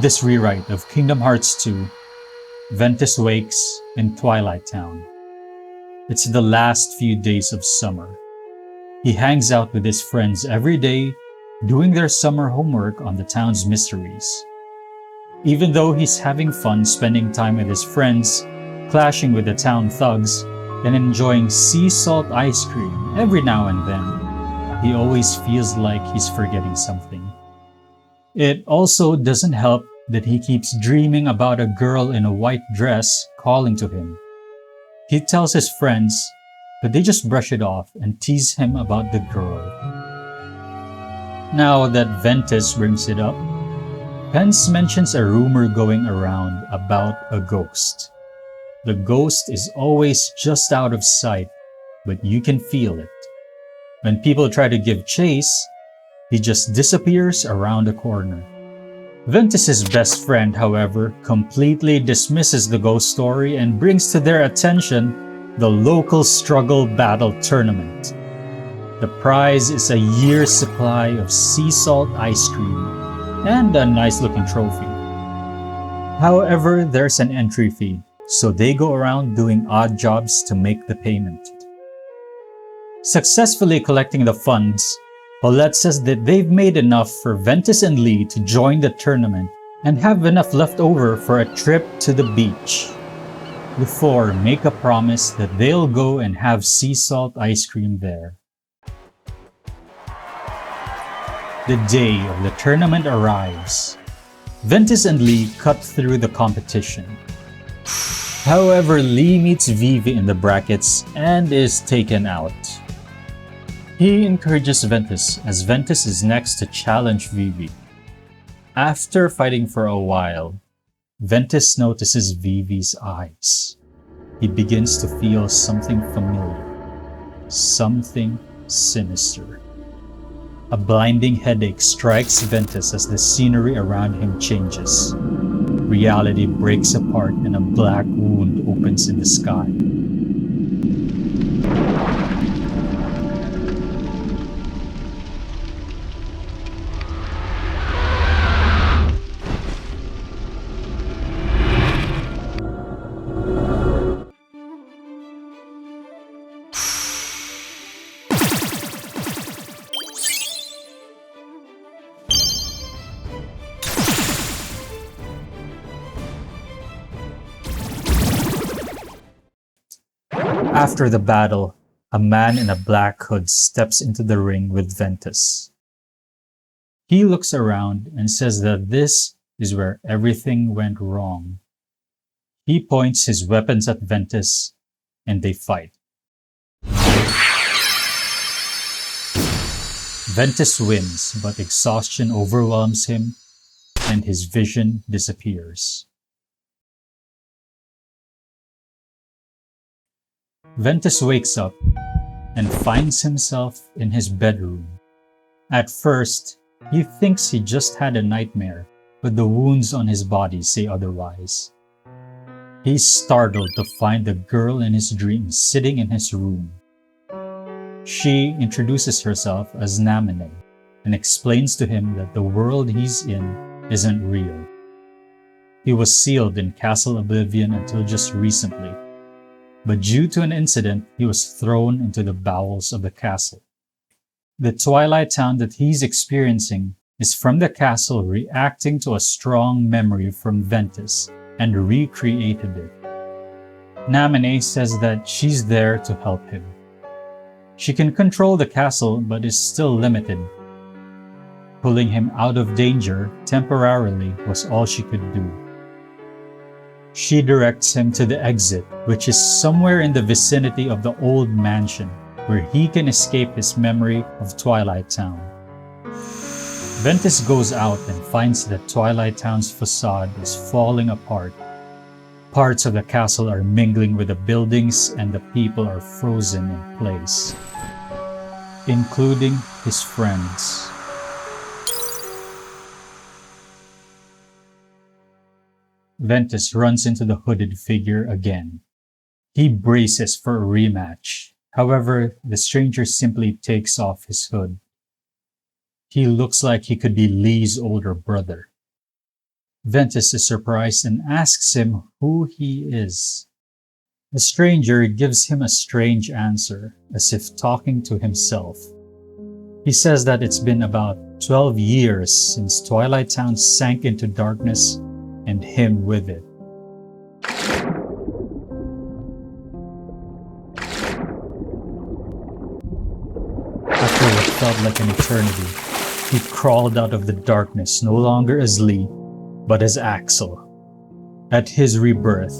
In this rewrite of Kingdom Hearts 2, Ventus wakes in Twilight Town. It's the last few days of summer. He hangs out with his friends every day, doing their summer homework on the town's mysteries. Even though he's having fun spending time with his friends, clashing with the town thugs, and enjoying sea salt ice cream every now and then, he always feels like he's forgetting something. It also doesn't help that he keeps dreaming about a girl in a white dress calling to him. He tells his friends, but they just brush it off and tease him about the girl. Now that Ventus brings it up, Pence mentions a rumor going around about a ghost. The ghost is always just out of sight, but you can feel it. When people try to give chase, he just disappears around a corner. Ventus's best friend, however, completely dismisses the ghost story and brings to their attention the local struggle battle tournament. The prize is a year's supply of sea salt ice cream and a nice looking trophy. However, there's an entry fee, so they go around doing odd jobs to make the payment. Successfully collecting the funds, Paulette says that they've made enough for Ventus and Lee to join the tournament and have enough left over for a trip to the beach. The four make a promise that they'll go and have sea salt ice cream there. The day of the tournament arrives. Ventus and Lee cut through the competition. However, Lee meets Vivi in the brackets and is taken out. He encourages Ventus as Ventus is next to challenge Vivi. After fighting for a while, Ventus notices Vivi's eyes. He begins to feel something familiar, something sinister. A blinding headache strikes Ventus as the scenery around him changes. Reality breaks apart and a black wound opens in the sky. After the battle, a man in a black hood steps into the ring with Ventus. He looks around and says that this is where everything went wrong. He points his weapons at Ventus and they fight. Ventus wins, but exhaustion overwhelms him and his vision disappears. Ventus wakes up and finds himself in his bedroom. At first, he thinks he just had a nightmare, but the wounds on his body say otherwise. He's startled to find the girl in his dreams sitting in his room. She introduces herself as Namine and explains to him that the world he's in isn't real. He was sealed in Castle Oblivion until just recently, but due to an incident, he was thrown into the bowels of the castle. The Twilight Town that he's experiencing is from the castle reacting to a strong memory from Ventus and recreated it. Namine says that she's there to help him. She can control the castle but is still limited. Pulling him out of danger temporarily was all she could do. She directs him to the exit, which is somewhere in the vicinity of the old mansion, where he can escape his memory of Twilight Town. Ventus goes out and finds that Twilight Town's facade is falling apart. Parts of the castle are mingling with the buildings and the people are frozen in place, including his friends. Ventus runs into the hooded figure again. He braces for a rematch. However, the stranger simply takes off his hood. He looks like he could be Lee's older brother. Ventus is surprised and asks him who he is. The stranger gives him a strange answer, as if talking to himself. He says that it's been about 12 years since Twilight Town sank into darkness and him with it. After what felt like an eternity, he crawled out of the darkness no longer as Lee, but as Axel. At his rebirth,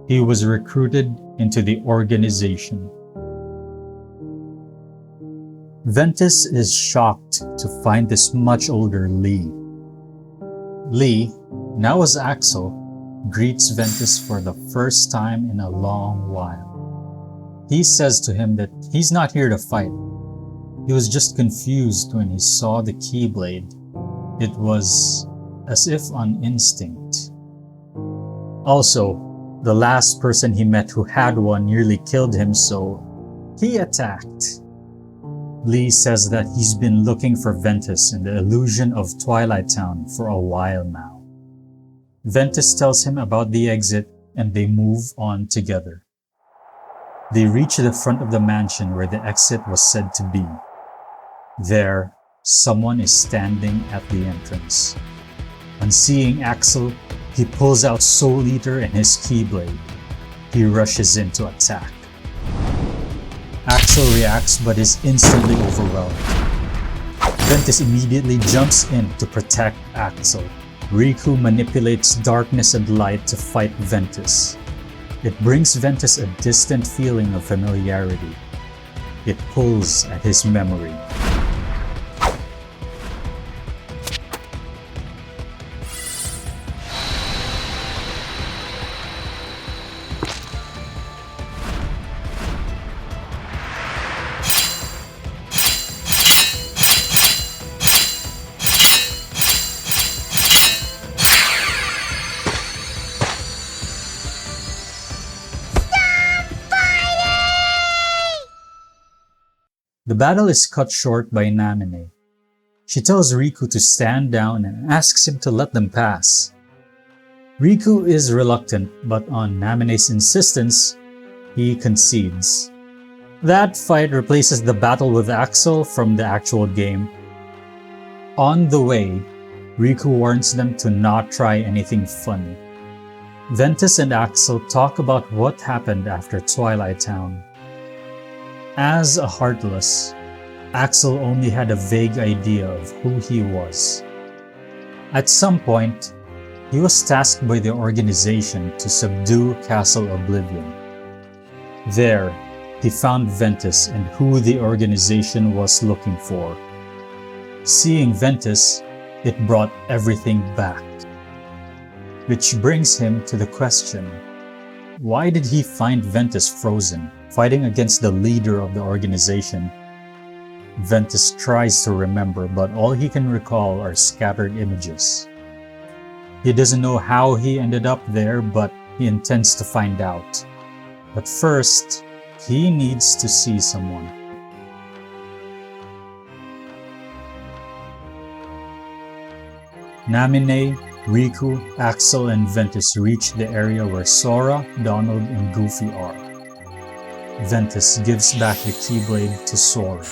he was recruited into the organization. Ventus is shocked to find this much older Lee. Lee, now as Axel, greets Ventus for the first time in a long while. He says to him that he's not here to fight. He was just confused when he saw the Keyblade. It was as if on instinct. Also, the last person he met who had one nearly killed him, so he attacked. Lee says that he's been looking for Ventus in the illusion of Twilight Town for a while now. Ventus tells him about the exit and they move on together. They reach the front of the mansion where the exit was said to be. There, someone is standing at the entrance. On seeing Axel, he pulls out Soul Eater and his Keyblade. He rushes in to attack. Axel reacts but is instantly overwhelmed. Ventus immediately jumps in to protect Axel. Riku manipulates darkness and light to fight Ventus. It brings Ventus a distant feeling of familiarity. It pulls at his memory. The battle is cut short by Namine. She tells Riku to stand down and asks him to let them pass. Riku is reluctant, but on Namine's insistence, he concedes. That fight replaces the battle with Axel from the actual game. On the way, Riku warns them to not try anything funny. Ventus and Axel talk about what happened after Twilight Town. As a Heartless, Axel only had a vague idea of who he was. At some point, he was tasked by the organization to subdue Castle Oblivion. There, he found Ventus and who the organization was looking for. Seeing Ventus, it brought everything back. Which brings him to the question, why did he find Ventus frozen, fighting against the leader of the organization? Ventus tries to remember, but all he can recall are scattered images. He doesn't know how he ended up there, but he intends to find out. But first, he needs to see someone. Namine, Riku, Axel, and Ventus reach the area where Sora, Donald, and Goofy are. Ventus gives back the Keyblade to Sora.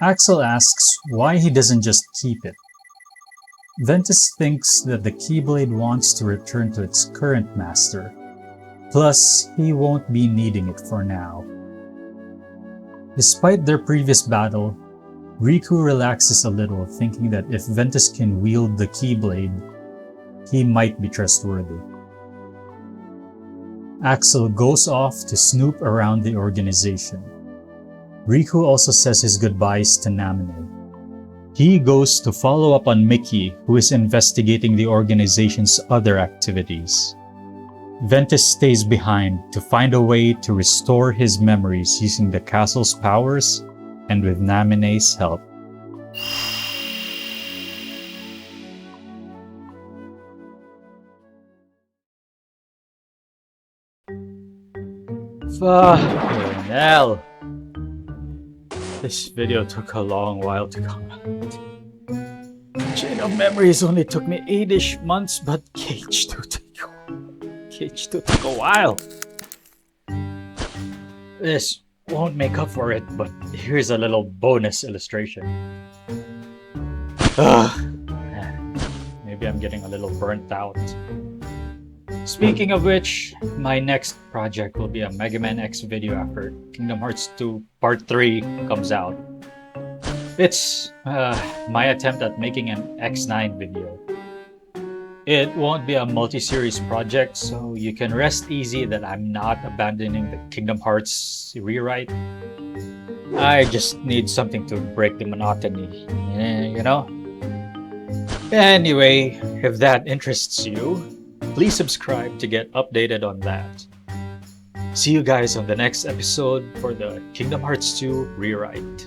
Axel asks why he doesn't just keep it. Ventus thinks that the Keyblade wants to return to its current master. Plus, he won't be needing it for now. Despite their previous battle, Riku relaxes a little, thinking that if Ventus can wield the Keyblade, he might be trustworthy. Axel goes off to snoop around the organization. Riku also says his goodbyes to Namine. He goes to follow up on Mickey, who is investigating the organization's other activities. Ventus stays behind to find a way to restore his memories using the castle's powers and with Namine's help. Fucking hell. This video took a long while to come out. Chain of Memories only took me 8-ish months, but KH2 took a while. This won't make up for it, but here's a little bonus illustration. Maybe I'm getting a little burnt out. Speaking of which, my next project will be a Mega Man X video after Kingdom Hearts 2 Part 3 comes out. It's my attempt at making an X9 video. It won't be a multi-series project, so you can rest easy that I'm not abandoning the Kingdom Hearts rewrite. I just need something to break the monotony, you know? Anyway, if that interests you, please subscribe to get updated on that. See you guys on the next episode for the Kingdom Hearts 2 Rewrite.